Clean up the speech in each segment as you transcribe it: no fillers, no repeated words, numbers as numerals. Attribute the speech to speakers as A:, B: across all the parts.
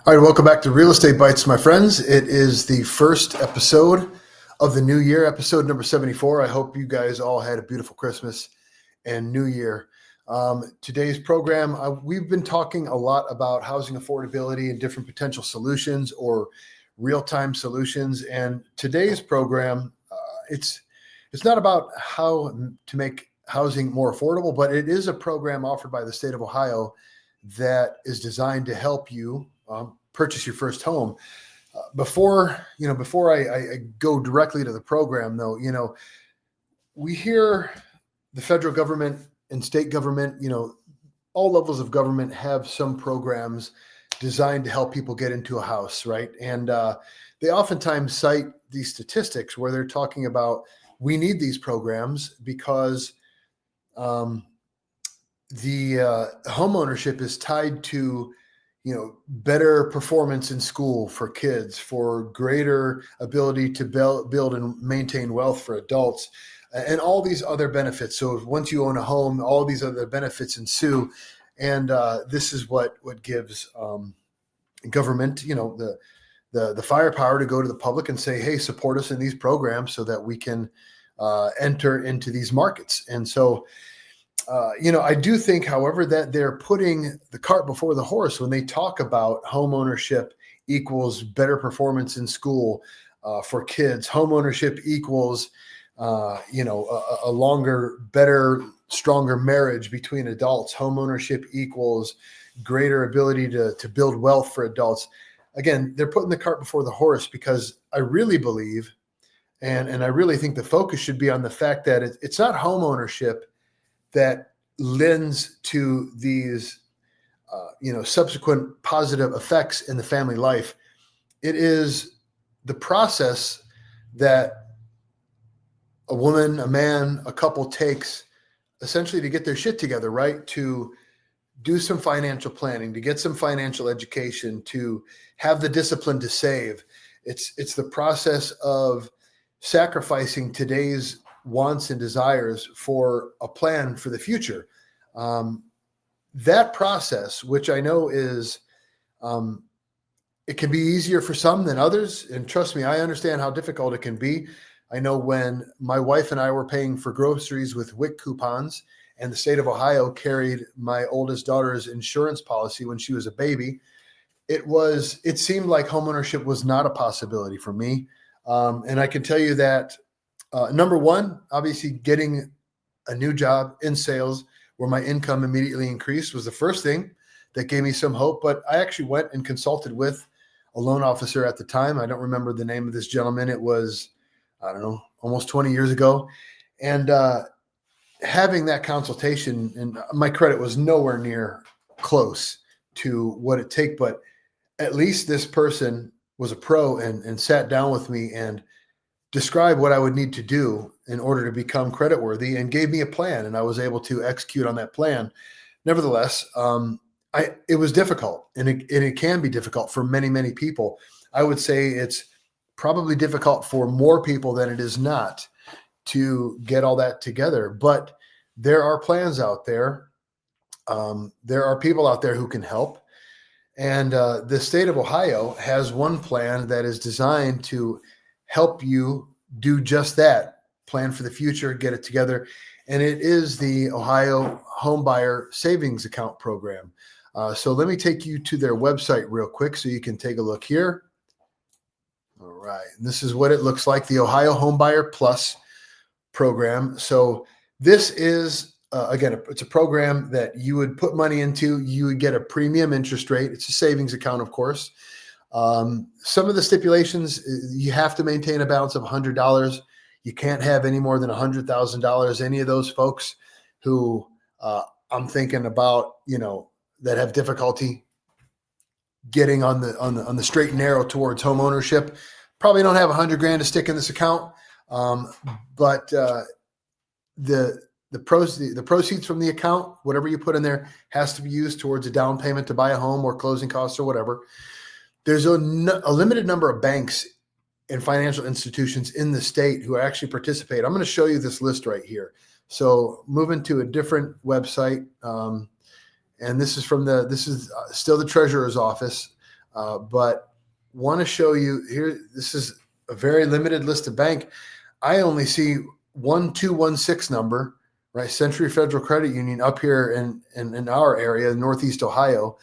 A: All right, welcome back to Real Estate Bites, my friends. It is the first episode of the new year, episode number 74. I hope you guys all had a beautiful Christmas and New Year. Today's program, we've been talking a lot about housing affordability and different potential solutions or real-time solutions. And today's program, it's not about how to make housing more affordable, but it is a program offered by the state of Ohio that is designed to help you purchase your first home. Before I go directly to the program, though, we hear the federal government and state government, all levels of government have some programs designed to help people get into a house, right? And they oftentimes cite these statistics where they're talking about we need these programs because the home ownership is tied to better performance in school for kids, for greater ability to build and maintain wealth for adults, and all these other benefits. So once you own a home, all these other benefits ensue. And this is what gives government, the firepower to go to the public and say, hey, support us in these programs so that we can enter into these markets. And so I do think, however, that they're putting the cart before the horse when they talk about home ownership equals better performance in school for kids. Home ownership equals, a longer, better, stronger marriage between adults. Home ownership equals greater ability to build wealth for adults. Again, they're putting the cart before the horse because I really believe, and I really think the focus should be on the fact that it's not home ownership that lends to these, subsequent positive effects in the family life. It is the process that a woman, a man, a couple takes essentially to get their shit together, right? To do some financial planning, to get some financial education, to have the discipline to save. It's the process of sacrificing today's wants and desires for a plan for the future. That process, which I know is, it can be easier for some than others. And trust me, I understand how difficult it can be. I know when my wife and I were paying for groceries with WIC coupons and the state of Ohio carried my oldest daughter's insurance policy when she was a baby, it seemed like homeownership was not a possibility for me. And I can tell you that number one, obviously getting a new job in sales where my income immediately increased was the first thing that gave me some hope. But I actually went and consulted with a loan officer at the time. I don't remember the name of this gentleman. It was, I don't know, almost 20 years ago. And having that consultation, and my credit was nowhere near close to what it take, but at least this person was a pro and sat down with me and describe what I would need to do in order to become creditworthy and gave me a plan, and I was able to execute on that plan. Nevertheless, it was difficult, and it can be difficult for many, many people. I would say it's probably difficult for more people than it is not to get all that together, but there are plans out there. There are people out there who can help. And the state of Ohio has one plan that is designed to help you do just that, plan for the future, get it together. And it is the Ohio Homebuyer Savings Account Program. So let me take you to their website real quick so you can take a look here. All right. And this is what it looks like, the Ohio Homebuyer Plus program. So this is, again, it's a program that you would put money into. You would get a premium interest rate. It's a savings account, of course. Some of the stipulations, you have to maintain a balance of $100. You can't have any more than $100,000. Any of those folks who I'm thinking about, that have difficulty getting on the straight and narrow towards home ownership, probably don't have $100,000 to stick in this account. But the proceeds from the account, whatever you put in there, has to be used towards a down payment to buy a home or closing costs or whatever. There's a limited number of banks and financial institutions in the state who actually participate. I'm going to show you this list right here. So moving to a different website, and this is still the treasurer's office. but want to show you here. This is a very limited list of bank. I only see 1216 number, right? Century Federal Credit Union up here in our area, Northeast Ohio.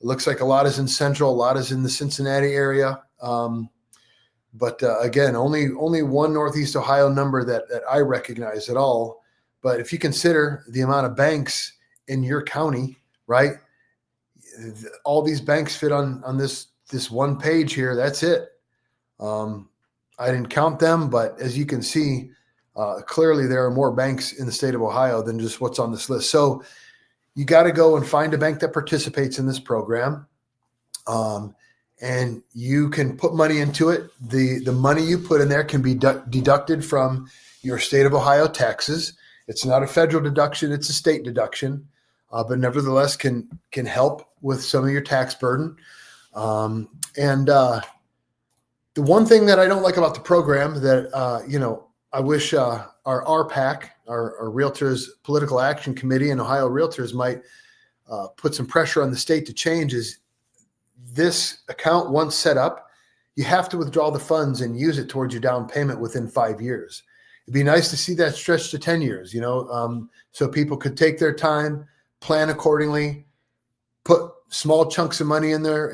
A: It looks like a lot is in Central, a lot is in the Cincinnati area. But again, only one Northeast Ohio number that I recognize at all. But if you consider the amount of banks in your county, right? All these banks fit on this one page here. That's it. I didn't count them, but as you can see, clearly there are more banks in the state of Ohio than just what's on this list. So you got to go and find a bank that participates in this program. And you can put money into it. The money you put in there can be deducted from your state of Ohio taxes. It's not a federal deduction, it's a state deduction, but nevertheless can help with some of your tax burden. The one thing that I don't like about the program that, I wish our RPAC, our Realtors Political Action Committee and Ohio Realtors might put some pressure on the state to change is this account, once set up, you have to withdraw the funds and use it towards your down payment within 5 years. It'd be nice to see that stretched to 10 years, so people could take their time, plan accordingly, put small chunks of money in there,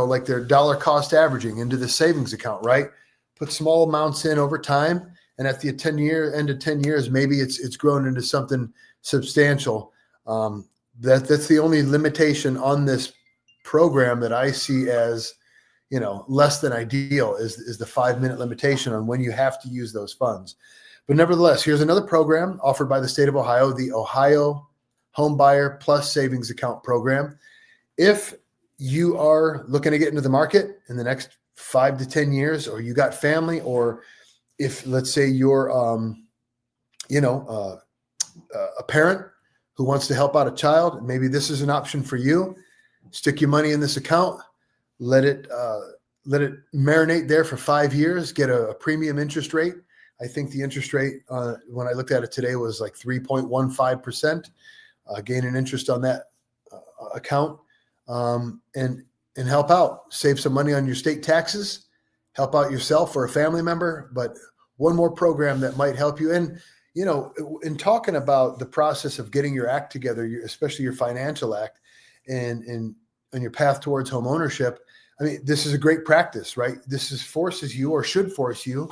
A: like their dollar cost averaging into the savings account, right? Put small amounts in over time. And at the end of 10 years, maybe it's grown into something substantial. That's the only limitation on this program that I see as, less than ideal is the 5-minute limitation on when you have to use those funds. But nevertheless, here's another program offered by the state of Ohio, the Ohio Homebuyer Plus Savings Account Program. If you are looking to get into the market in the next 5 to 10 years, or you got family, or if let's say you're, a parent who wants to help out a child, maybe this is an option for you. Stick your money in this account, let it marinate there for 5 years, get a premium interest rate. I think the interest rate, when I looked at it today, was like 3.15%, gain an interest on that account, and help out, save some money on your state taxes, help out yourself or a family member. But one more program that might help you. And, in talking about the process of getting your act together, especially your financial act, and your path towards home ownership, I mean, this is a great practice, right? This forces you, or should force you,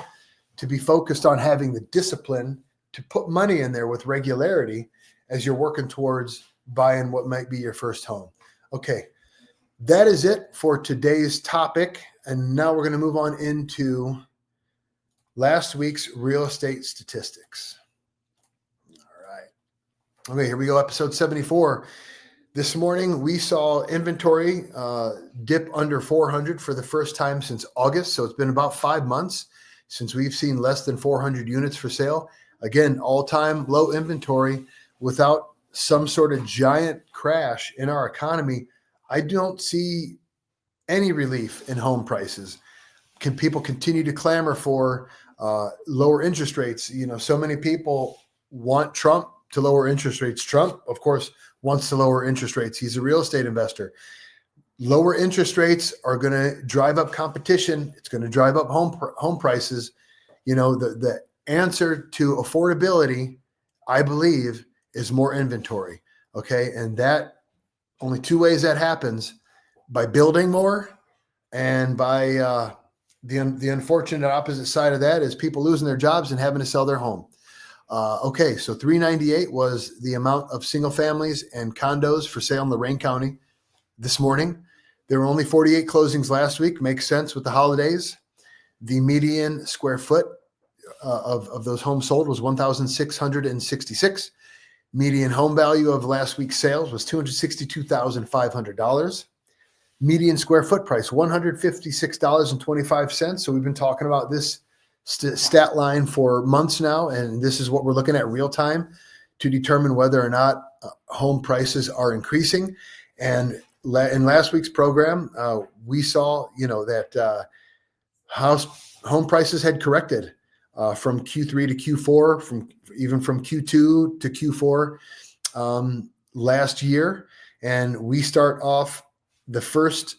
A: to be focused on having the discipline to put money in there with regularity as you're working towards buying what might be your first home. Okay, that is it for today's topic. And now we're going to move on into last week's real estate statistics. All right. Okay, here we go. Episode 74. This morning, we saw inventory dip under 400 for the first time since August. So it's been about 5 months since we've seen less than 400 units for sale. Again, all-time low inventory without some sort of giant crash in our economy. I don't see any relief in home prices. Can people continue to clamor for lower interest rates? So many people want Trump to lower interest rates. Trump, of course, wants to lower interest rates. He's a real estate investor. Lower interest rates are going to drive up competition. It's going to drive up home prices. The answer to affordability, I believe, is more inventory. Okay. And that only 2 ways that happens: by building more, and by the unfortunate opposite side of that is people losing their jobs and having to sell their home. Okay. So 398 was the amount of single families and condos for sale in Lorain County this morning. There were only 48 closings last week. Makes sense with the holidays. The median square foot of those homes sold was 1,666. Median home value of last week's sales was $262,500. Median square foot price, $156.25. So we've been talking about this stat line for months now, and this is what we're looking at real time to determine whether or not home prices are increasing. And in last week's program, we saw, that home prices had corrected from Q3 to Q4, from Q2 to Q4 last year. And we start off the first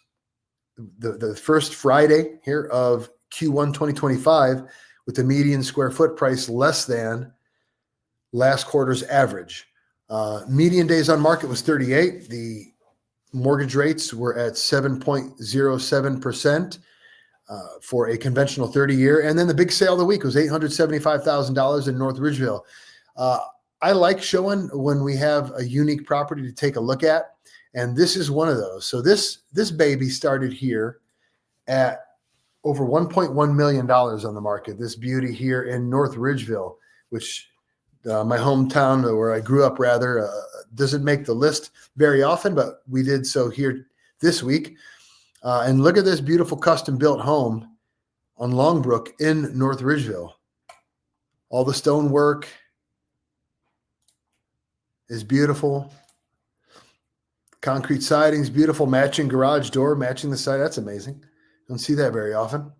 A: the first Friday here of Q1 2025 with the median square foot price less than last quarter's average. Median days on market was 38. The mortgage rates were at 7.07% for a conventional 30-year. And then the big sale of the week was $875,000 in North Ridgeville. I like showing when we have a unique property to take a look at. And this is one of those. So this baby started here at over $1.1 million on the market. This beauty here in North Ridgeville, which my hometown, where I grew up, rather, doesn't make the list very often, but we did so here this week. And look at this beautiful custom-built home on Longbrook in North Ridgeville. All the stonework is beautiful. Concrete siding's beautiful, matching garage door, matching the side. That's amazing. Don't see that very often.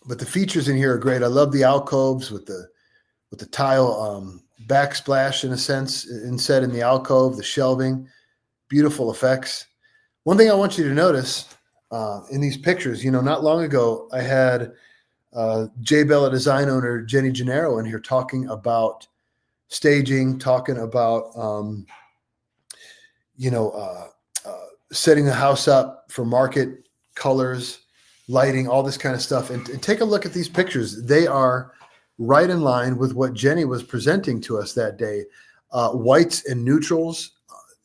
A: But the features in here are great. I love the alcoves with the tile backsplash, in a sense, inset in the alcove, the shelving, beautiful effects. One thing I want you to notice in these pictures, not long ago, I had J. Bella design owner Jenny Gennaro in here talking about staging, talking about setting the house up for market colors, lighting, all this kind of stuff. And take a look at these pictures. They are right in line with what Jenny was presenting to us that day. Whites and neutrals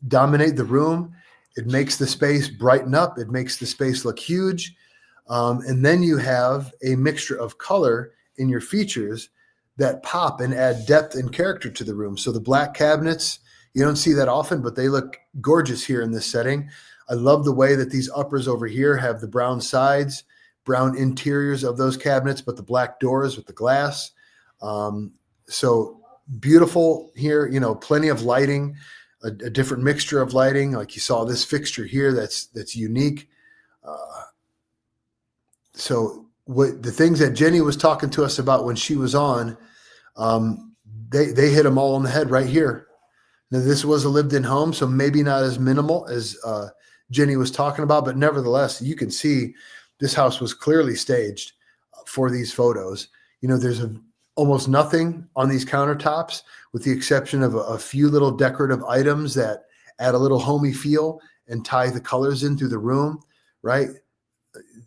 A: dominate the room. It makes the space brighten up. It makes the space look huge. And then you have a mixture of color in your features that pop and add depth and character to the room. So the black cabinets, you don't see that often, but they look gorgeous here in this setting. I love the way that these uppers over here have the brown sides, brown interiors of those cabinets, but the black doors with the glass. So beautiful here, plenty of lighting, a different mixture of lighting. Like you saw this fixture here, that's unique. So what the things that Jenny was talking to us about when she was on, they hit them all on the head right here. Now, this was a lived-in home, so maybe not as minimal as Jenny was talking about, but nevertheless, you can see this house was clearly staged for these photos. There's almost nothing on these countertops, with the exception of a few little decorative items that add a little homey feel and tie the colors in through the room, right?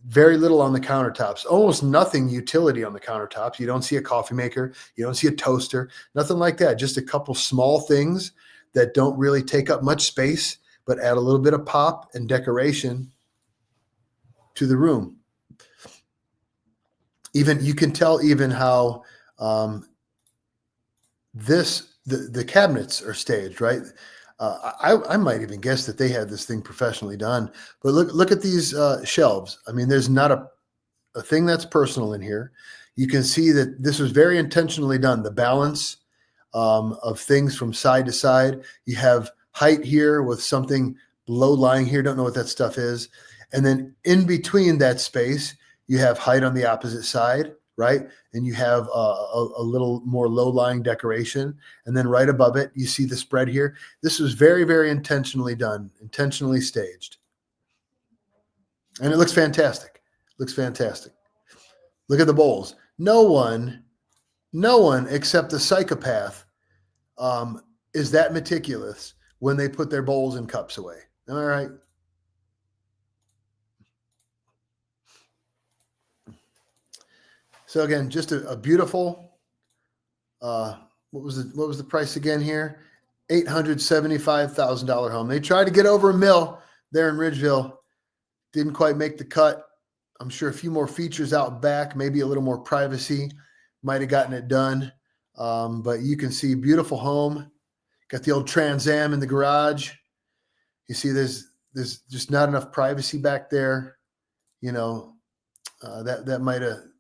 A: Very little on the countertops, almost nothing utility on the countertops. You don't see a coffee maker. You don't see a toaster, nothing like that. Just a couple small things that don't really take up much space, but add a little bit of pop and decoration to the room. Even you can tell even how the cabinets are staged, right? I might even guess that they had this thing professionally done. But look at these shelves. I mean, there's not a thing that's personal in here. You can see that this was very intentionally done. The balance of things from side to side. You have height here with something low lying here. Don't know what that stuff is. And then in between that space, you have height on the opposite side, right? And you have a little more low-lying decoration. And then right above it, you see the spread here. This was very, very intentionally done, intentionally staged. And it looks fantastic. Looks fantastic. Look at the bowls. No one except the psychopath is that meticulous when they put their bowls and cups away. Am I right? So again, just a beautiful, what was the price again here? $875,000 home. They tried to get over $1 million there in Ridgeville. Didn't quite make the cut. I'm sure a few more features out back, maybe a little more privacy might have gotten it done. But you can see beautiful home. Got the old Trans Am in the garage. You see there's just not enough privacy back there.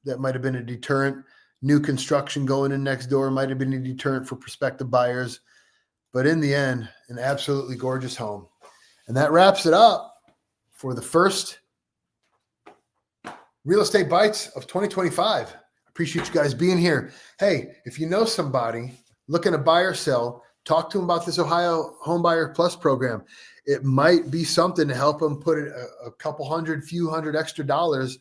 A: That might have been a deterrent. New construction going in next door might have been a deterrent for prospective buyers. But in the end, an absolutely gorgeous home. And that wraps it up for the first Real Estate Bites of 2025. Appreciate you guys being here. Hey, if you know somebody looking to buy or sell, talk to them about this Ohio Homebuyer Plus program. It might be something to help them put a couple few hundred extra dollars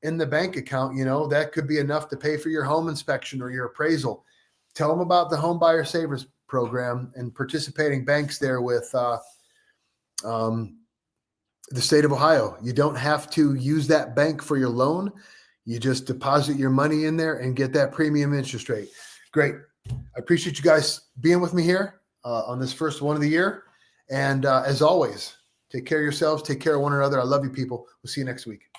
A: in the bank account. You know, that could be enough to pay for your home inspection or your appraisal. Tell them about the Homebuyer Savers program and participating banks there with the state of Ohio. You don't have to use that bank for your loan. You just deposit your money in there and get that premium interest rate. Great. I appreciate you guys being with me here on this first one of the year. And as always, take care of yourselves. Take care of one another. I love you, people. We'll see you next week.